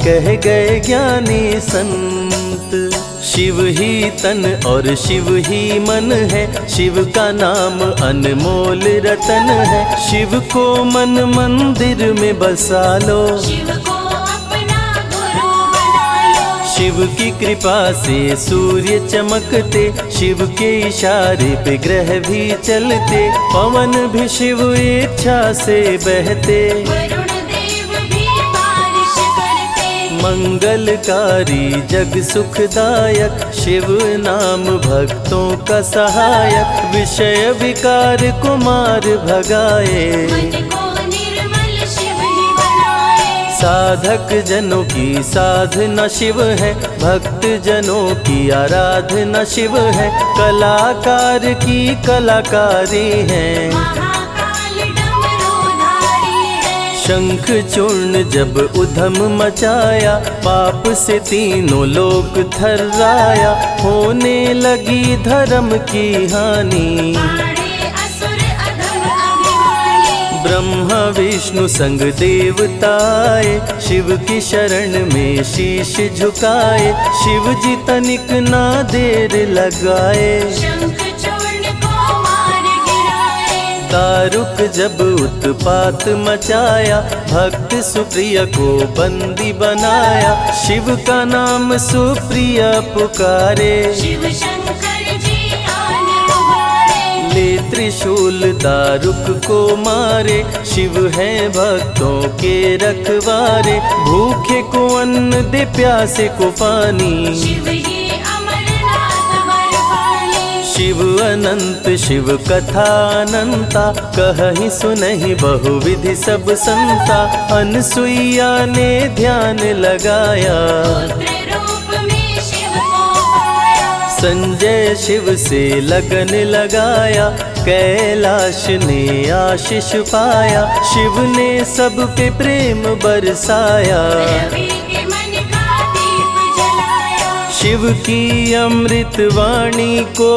कह गए ज्ञानी संत। शिव ही तन और शिव ही मन है, शिव का नाम अनमोल रतन है। शिव को मन मंदिर में बसा लो, शिव को अपना गुरु बना लो। शिव की कृपा से सूर्य चमकते, शिव के इशारे पे ग्रह भी चलते। पवन भी शिव इच्छा से बहते, वरुण देव भी बारिश करते। मंगलकारी जग सुखदायक, शिव नाम भक्तों का सहायक। विषय विकार को मार भगाए, मन को निर्मल शिव ही बनाए। साधक जनों की साधना शिव है, भक्त जनों की आराधना शिव है। कलाकार की कलाकारी है, महाकाल डमरूधारी है। शंख चूर्ण जब उधम मचाया, पाप से तीनों लोक थर्राया। होने लगी धर्म की हानि, बाड़े असुर अधम अभिमानी। ब्रह्मा विष्णु संग देवताए, शिव की शरण में शीश झुकाए। शिव जी तनिक ना देर लगाए, शंख चूर्ण को मार गिराए। दारुक जब उत्पात मचाया, भक्त सुप्रिय को बंदी बनाया। शिव का नाम सुप्रिय पुकारे, शिव शंकर जी आन उबारे। ले त्रिशूल दारुक को मारे। शिव है भक्तों के रखवारे, भूखे को अन्न दे प्यासे को पानी। शिव ही अमरनाथ वर पाले। शिव अनंत शिव कथा अनंता, कहीं सुनहि बहुविधि सब संता। अनसुईया ने ध्यान लगाया, पुत्र रूप में शिव को पाया। संजय शिव से लगन लगाया। कैलाश ने आशीष पाया, शिव ने सब पे प्रेम बरसाया। रवि के मन का दीप जलाया। शिव की अमृत वाणी को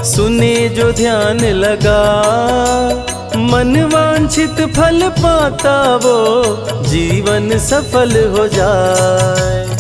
सुने जो ध्यान लगा, मन वांछित फल पाता वो जीवन सफल हो जाए।